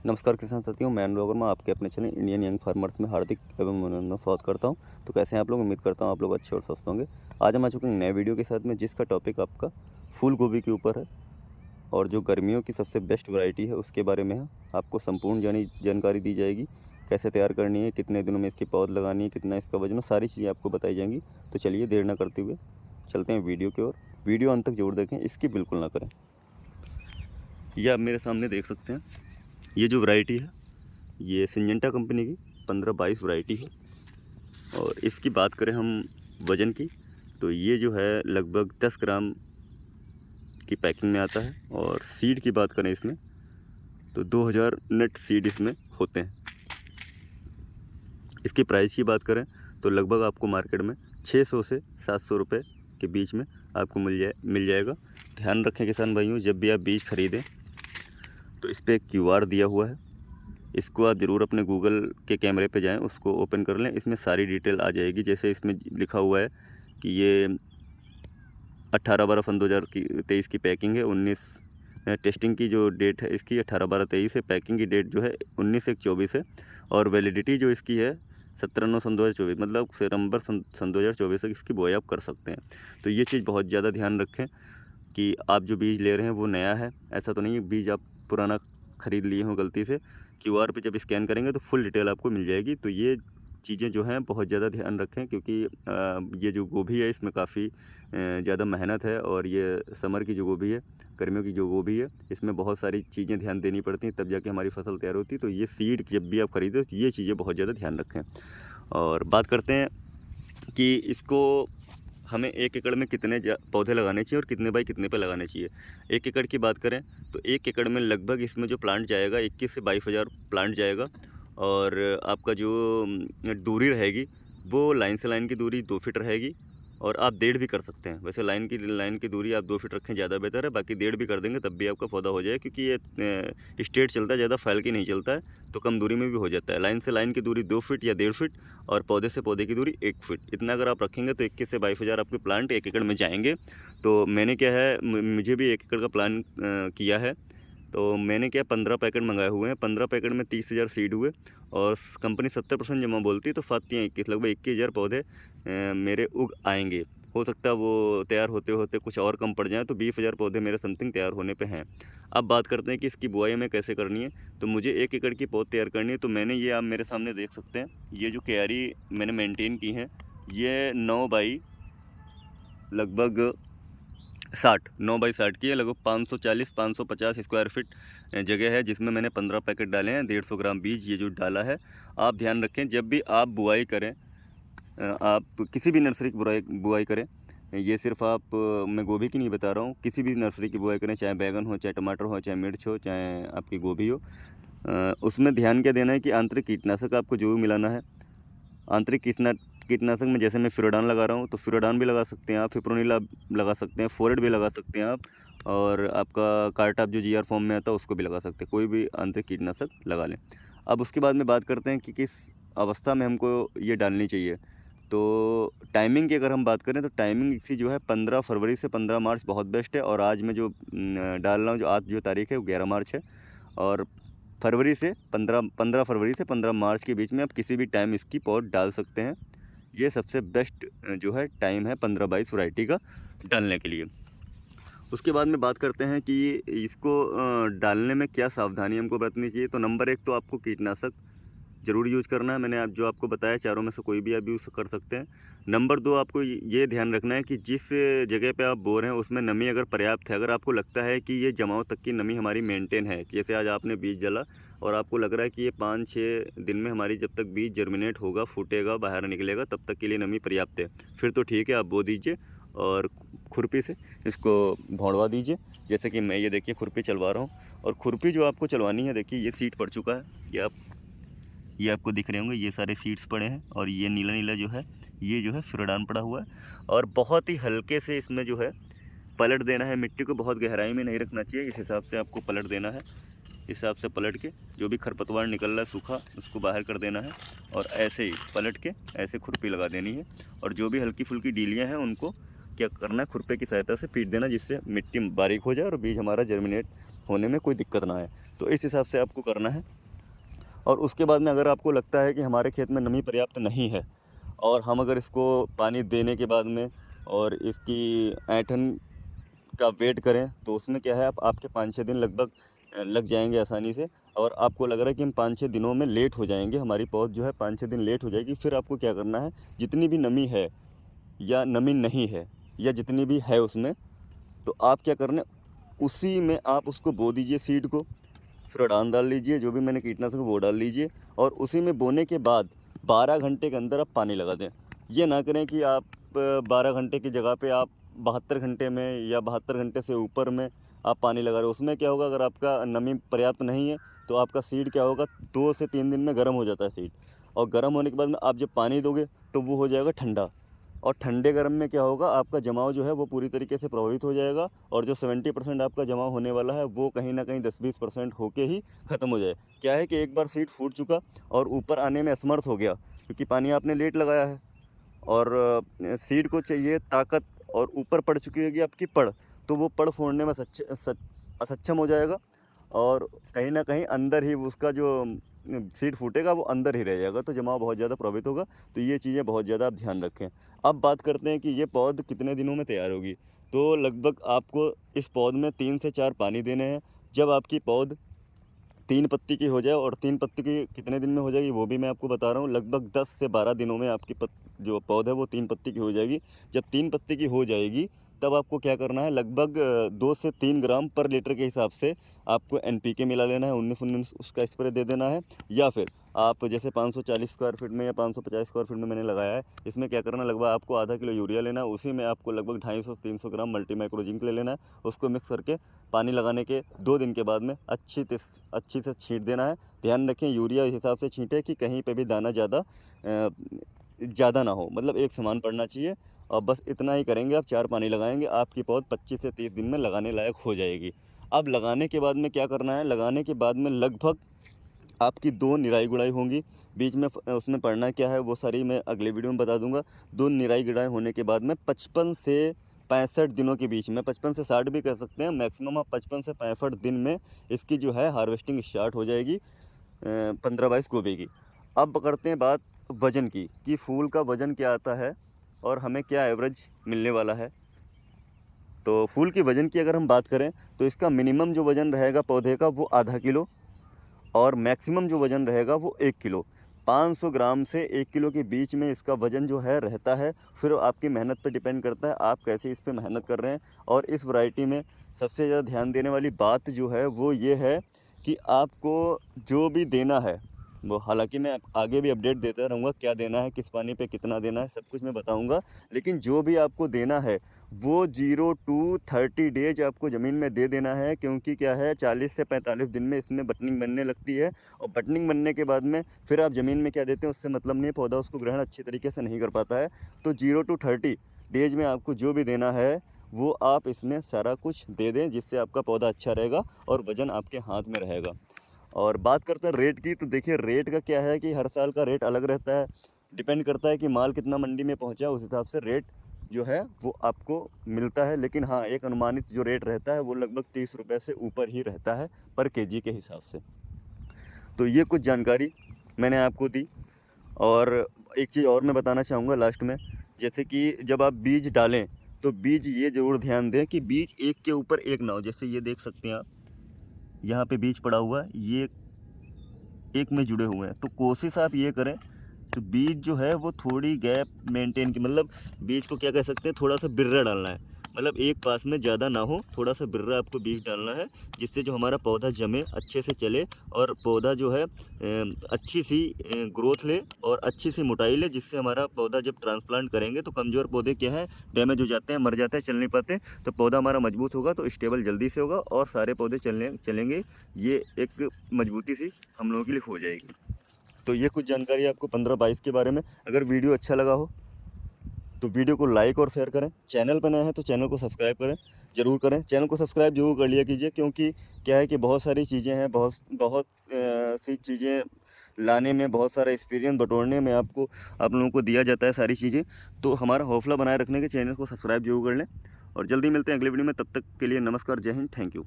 नमस्कार किसान साथियों, मैं अनुराग वर्मा आपके अपने चैनल इंडियन यंग फार्मर्स में हार्दिक एवं मनोरंजन स्वागत करता हूं। तो कैसे हैं आप लोग? उम्मीद करता हूं आप लोग अच्छे और स्वस्थ होंगे। आज हम आ चुके हैं नए वीडियो के साथ में, जिसका टॉपिक आपका फूल गोभी के ऊपर है और जो गर्मियों की सबसे बेस्ट वैरायटी है उसके बारे में है। आपको संपूर्ण जानकारी दी जाएगी, कैसे तैयार करनी है, कितने दिनों में इसकी पौध लगानी है, कितना इसका वजन, सारी चीज़ें आपको बताई जाएंगी। तो चलिए देर ना करते हुए चलते हैं वीडियो की ओर। वीडियो अंत तक जरूर देखें, इसकी बिल्कुल ना करें। ये आप मेरे सामने देख सकते हैं, ये जो वैरायटी है ये सिंजेंटा कंपनी की 15-22 वैरायटी है। और इसकी बात करें हम वज़न की, तो ये जो है लगभग 10 ग्राम की पैकिंग में आता है। और सीड की बात करें इसमें, तो 2000 नेट सीड इसमें होते हैं। इसकी प्राइस की बात करें तो लगभग आपको मार्केट में 600 से 700 रुपये के बीच में आपको मिल जाएगा। ध्यान रखें किसान भाइयों, जब भी आप बीज खरीदें तो इस पर QR दिया हुआ है। इसको आप ज़रूर अपने गूगल के कैमरे पे जाएं, उसको ओपन कर लें। इसमें सारी डिटेल आ जाएगी। जैसे इसमें लिखा हुआ है कि ये 18/12 2023 की पैकिंग है। 19 टेस्टिंग की जो डेट है इसकी 18/12/23 है। पैकिंग की डेट जो है 19/1/24 है। और वैलिडिटी जो इसकी है 17/9/2024, मतलब सितंबर सन 2024 तक इसकी बुआई आप कर सकते हैं। तो ये चीज़ बहुत ज़्यादा ध्यान रखें कि आप जो बीज ले रहे हैं वो नया है। ऐसा तो नहीं है बीज आप पुराना ख़रीद लिए हों गलती से। QR पे जब स्कैन करेंगे तो फुल डिटेल आपको मिल जाएगी। तो ये चीज़ें जो हैं बहुत ज़्यादा ध्यान रखें, क्योंकि ये जो गोभी है इसमें काफ़ी ज़्यादा मेहनत है। और ये समर की जो गोभी है, गर्मियों की जो गोभी है, इसमें बहुत सारी चीज़ें ध्यान देनी पड़ती हैं, तब जाके हमारी फसल तैयार होती है। तो ये सीड जब भी आप ख़रीदें तो ये चीज़ें बहुत ज़्यादा ध्यान रखें। और बात करते हैं कि इसको हमें 1 एकड़ में कितने पौधे लगाने चाहिए और कितने बाई कितने पे लगाने चाहिए। 1 एकड़ की बात करें तो 1 एकड़ में लगभग इसमें जो प्लांट जाएगा 21 से 22 हज़ार प्लांट जाएगा। और आपका जो दूरी रहेगी वो लाइन से लाइन की दूरी 2 फीट रहेगी। और आप 1.5 भी कर सकते हैं। वैसे लाइन की दूरी आप 2 फीट रखें ज़्यादा बेहतर है, बाकी 1.5 भी कर देंगे तब भी आपका पौधा हो जाए, क्योंकि ये स्ट्रेट चलता है, ज़्यादा फैल के नहीं चलता है, तो कम दूरी में भी हो जाता है। लाइन से लाइन की दूरी 2 फीट या 1.5 फीट, और पौधे से पौधे की दूरी 1 फीट। इतना अगर आप रखेंगे तो 21 से 22 हज़ार आपके प्लांट 1 एकड़ में जाएंगे। तो मैंने क्या है, मुझे भी 1 एकड़ का प्लान किया है। तो मैंने क्या 15 पैकेट मंगाए हुए हैं। 15 पैकेट में 30,000 सीड हुए। और कंपनी 70% जमा बोलती है, तो 7×3 = 21, लगभग 21,000 पौधे मेरे उग आएंगे। हो सकता है वो तैयार होते होते कुछ और कम पड़ जाए, तो 20,000 पौधे मेरे समथिंग तैयार होने पे हैं। अब बात करते हैं कि इसकी बुआई हमें कैसे करनी है। तो मुझे 1 एकड़ की पौध तैयार करनी है। तो मैंने ये आप मेरे सामने देख सकते हैं, ये जो क्यारी मैंने मेंटेन की है, ये 9 बाई लगभग 9/60 की है। लगभग 540-550 स्क्वायर फीट जगह है, जिसमें मैंने 15 पैकेट डाले हैं। 150 ग्राम बीज ये जो डाला है। आप ध्यान रखें, जब भी आप बुआई करें, आप किसी भी नर्सरी की बुआई करें, ये सिर्फ आप मैं गोभी की नहीं बता रहा हूँ, किसी भी नर्सरी की बुआई करें, चाहे बैगन हो, चाहे टमाटर हो, चाहे मिर्च हो, चाहे आपकी गोभी हो, उसमें ध्यान क्या देना है कि आंतरिक कीटनाशक आपको जो भी मिलाना है। आंतरिक कीटनाशक में जैसे मैं फ्यूराडान लगा रहा हूँ, तो फ्यूराडान भी लगा सकते हैं आप, फिप्रोनिल आप लगा सकते हैं, फोरेट भी लगा सकते हैं आप, और आपका कार्टाप जो GR फॉर्म में आता है उसको भी लगा सकते हैं। कोई भी आंतरिक कीटनाशक लगा लें। अब उसके बाद में बात करते हैं कि किस अवस्था में हमको ये डालनी चाहिए। तो टाइमिंग की अगर हम बात करें तो टाइमिंग इसकी जो है 15 फरवरी से 15 मार्च बहुत बेस्ट है। और आज मैं जो डाल रहा हूँ, जो आज जो तारीख है वो 11 मार्च है। और 15 फरवरी से 15 मार्च के बीच में आप किसी भी टाइम इसकी पौध डाल सकते हैं। ये सबसे बेस्ट जो है टाइम है 15-22 वैरायटी का डालने के लिए। उसके बाद में बात करते हैं कि इसको डालने में क्या सावधानी हमको बरतनी चाहिए। तो नंबर 1 तो आपको कीटनाशक ज़रूर यूज़ करना है। मैंने जो आपको बताया, चारों में से कोई भी आप यूज़ कर सकते हैं। नंबर 2 आपको ये ध्यान रखना है कि जिस जगह पे आप बो रहे हैं उसमें नमी अगर पर्याप्त है, अगर आपको लगता है कि ये जमाव तक की नमी हमारी मेंटेन है, जैसे आज आपने बीज डाला और आपको लग रहा है कि ये 5-6 दिन में हमारी जब तक बीज जर्मिनेट होगा, फूटेगा, बाहर निकलेगा, तब तक के लिए नमी पर्याप्त है, फिर तो ठीक है, आप बो दीजिए और खुरपी से इसको भौंडवा दीजिए। जैसे कि मैं ये देखिए खुरपी चलवा रहा हूँ। और खुरपी जो आपको चलवानी है, देखिए ये सीट पड़ चुका है, ये आपको दिख रहे होंगे, ये सारे सीड्स पड़े हैं। और ये नीला नीला जो है, ये जो है फ्यूराडान पड़ा हुआ है। और बहुत ही हल्के से इसमें जो है पलट देना है। मिट्टी को बहुत गहराई में नहीं रखना चाहिए, इस हिसाब से आपको पलट देना है। इस हिसाब से पलट के जो भी खरपतवार निकल रहा है सूखा, उसको बाहर कर देना है। और ऐसे ही पलट के ऐसे खुरपी लगा देनी है। और जो भी हल्की फुल्की डीलियाँ हैं उनको क्या करना है, खुरपे की सहायता से पीट देना, जिससे मिट्टी बारीक हो जाए और बीज हमारा जर्मिनेट होने में कोई दिक्कत ना आए। तो इस हिसाब से आपको करना है। और उसके बाद में अगर आपको लगता है कि हमारे खेत में नमी पर्याप्त नहीं है और हम अगर इसको पानी देने के बाद में और इसकी ऐंठन का वेट करें तो उसमें क्या है, आपके 5-6 दिन लगभग लग जाएंगे आसानी से। और आपको लग रहा है कि हम 5-6 दिनों में लेट हो जाएंगे, हमारी पौध जो है 5-6 दिन लेट हो जाएगी। फिर आपको क्या करना है, जितनी भी नमी है या नमी नहीं है या जितनी भी है उसमें, तो आप क्या करना, उसी में आप उसको बो दीजिए सीड को, फ्लोरान डाल लीजिए, जो भी मैंने कीटनाशक वो डाल लीजिए। और उसी में बोने के बाद 12 घंटे के अंदर आप पानी लगा दें। ये ना करें कि आप 12 घंटे की जगह पे आप 72 घंटे में या 72 घंटे से ऊपर में आप पानी लगा रहे हो। उसमें क्या होगा, अगर आपका नमी पर्याप्त नहीं है तो आपका सीड क्या होगा, 2 से 3 दिन में गर्म हो जाता है सीड। और गर्म होने के बाद में आप जब पानी दोगे तो वो हो जाएगा ठंडा। और ठंडे गर्म में क्या होगा, आपका जमाव जो है वो पूरी तरीके से प्रभावित हो जाएगा। और जो 70% आपका जमाव होने वाला है वो कहीं ना कहीं 10-20% होके ही ख़त्म हो जाए। क्या है कि एक बार सीड फूट चुका और ऊपर आने में असमर्थ हो गया, क्योंकि पानी आपने लेट लगाया है और सीड को चाहिए ताकत, और ऊपर पड़ चुकी होगी आपकी पड़, तो वो पड़ फोड़ने में असक्षम हो जाएगा। और कहीं ना कहीं अंदर ही उसका जो सीड फूटेगा वो अंदर ही रह जाएगा, तो जमाव बहुत ज़्यादा प्रभावित होगा। तो ये चीज़ें बहुत ज़्यादा आप ध्यान रखें। अब बात करते हैं कि ये पौध कितने दिनों में तैयार होगी। तो लगभग आपको इस पौध में 3 से 4 पानी देने हैं। जब आपकी पौध 3 पत्ती की हो जाए, और 3 पत्ती की कितने दिन में हो जाएगी वो भी मैं आपको बता रहा हूँ, लगभग 10 से 12 दिनों में आपकी जो पौध है वो 3 पत्ती की हो जाएगी। जब 3 पत्ती की हो जाएगी तब आपको क्या करना है, लगभग 2 से 3 ग्राम पर लीटर के हिसाब से आपको NPK मिला लेना है, 19-19 उसका स्प्रे दे देना है। या फिर आप जैसे 540 स्क्वायर फीट में या 550 स्क्वायर फीट में मैंने लगाया है, इसमें क्या करना, लगभग आपको आधा किलो यूरिया लेना है, उसी में आपको लगभग 250-300 ग्राम मल्टी माइक्रो जिंक ले लेना है। उसको मिक्स करके पानी लगाने के 2 दिन के बाद में अच्छी से छींट देना है। ध्यान रखें यूरिया इस हिसाब से छींटें कि कहीं पे भी दाना ज़्यादा ना हो, मतलब एक समान पड़ना चाहिए। और बस इतना ही करेंगे आप, 4 पानी लगाएंगे, आपकी पौध 25 से 30 दिन में लगाने लायक हो जाएगी। अब लगाने के बाद में क्या करना है, लगाने के बाद में लगभग आपकी 2 निराई गुड़ाई होंगी। बीच में उसमें पढ़ना क्या है वो सारी मैं अगले वीडियो में बता दूंगा। 2 निराई गुड़ाई होने के बाद में 55 से 65 दिनों के बीच में, 55 से 60 भी कह सकते हैं, मैक्सिमम आप 55 से 65 दिन में इसकी जो है हार्वेस्टिंग स्टार्ट हो जाएगी 15-22 गोभी की। अब करते हैं बात वज़न की, कि फूल का वज़न क्या आता है और हमें क्या एवरेज मिलने वाला है। तो फूल की वज़न की अगर हम बात करें तो इसका मिनिमम जो वज़न रहेगा पौधे का वो आधा किलो, और मैक्सिमम जो वज़न रहेगा वो 1 किलो। 500 ग्राम से 1 किलो के बीच में इसका वज़न जो है रहता है। फिर आपकी मेहनत पे डिपेंड करता है आप कैसे इस पे मेहनत कर रहे हैं। और इस वैरायटी में सबसे ज़्यादा ध्यान देने वाली बात जो है वो ये है कि आपको जो भी देना है वो, हालांकि मैं आगे भी अपडेट देता रहूँगा, क्या देना है, किस पानी पे कितना देना है, सब कुछ मैं बताऊँगा। लेकिन जो भी आपको देना है वो 0 to 30 डेज आपको ज़मीन में दे देना है, क्योंकि क्या है 40 से 45 दिन में इसमें बटनिंग बनने लगती है। और बटनिंग बनने के बाद में फिर आप ज़मीन में क्या देते हैं उससे मतलब नहीं, पौधा उसको ग्रहण अच्छी तरीके से नहीं कर पाता है। तो 0 to 30 डेज में आपको जो भी देना है वो आप इसमें सारा कुछ दे दें, जिससे आपका पौधा अच्छा रहेगा और वज़न आपके हाथ में रहेगा। और बात करते हैं रेट की, तो देखिए रेट का क्या है कि हर साल का रेट अलग रहता है, डिपेंड करता है कि माल कितना मंडी में पहुंचा, उस हिसाब से रेट जो है वो आपको मिलता है। लेकिन हाँ, एक अनुमानित जो रेट रहता है वो लगभग 30 रुपये से ऊपर ही रहता है पर केजी के हिसाब से। तो ये कुछ जानकारी मैंने आपको दी। और एक चीज़ और मैं बताना चाहूँगा लास्ट में, जैसे कि जब आप बीज डालें तो बीज ये ज़रूर ध्यान दें कि बीज एक के ऊपर एक ना हो। जैसे ये देख सकते हैं आप, यहाँ पे बीज पड़ा हुआ है, ये एक में जुड़े हुए हैं। तो कोशिश आप ये करें तो बीज जो है वो थोड़ी गैप मेंटेन की, मतलब बीज को क्या कह सकते हैं, थोड़ा सा बिर्रा डालना है, मतलब एक पास में ज़्यादा ना हो, थोड़ा सा बिर्रा आपको बीज डालना है, जिससे जो हमारा पौधा जमे अच्छे से चले और पौधा जो है अच्छी सी ग्रोथ ले और अच्छी सी मोटाई ले, जिससे हमारा पौधा जब ट्रांसप्लांट करेंगे तो कमज़ोर पौधे क्या है, डैमेज हो जाते हैं, मर जाते हैं, चल नहीं पाते। तो पौधा हमारा मजबूत होगा तो स्टेबल जल्दी से होगा और सारे पौधे चलेंगे। ये एक मजबूती सी हम लोगों के लिए हो जाएगी। तो ये कुछ जानकारी आपको 15-22 के बारे में। अगर वीडियो अच्छा लगा हो तो वीडियो को लाइक और शेयर करें। चैनल पर नए हैं तो चैनल को सब्सक्राइब ज़रूर करें। चैनल को सब्सक्राइब जरूर कर लिया कीजिए, क्योंकि क्या है कि बहुत सारी चीज़ें हैं, बहुत सी चीज़ें लाने में, बहुत सारा एक्सपीरियंस बटोरने में आपको आप लोगों को दिया जाता है सारी चीज़ें। तो हमारा हौसला बनाए रखने के चैनल को सब्सक्राइब जरूर कर लें। और जल्दी मिलते हैं अगले वीडियो में, तब तक के लिए नमस्कार, जय हिंद, थैंक यू।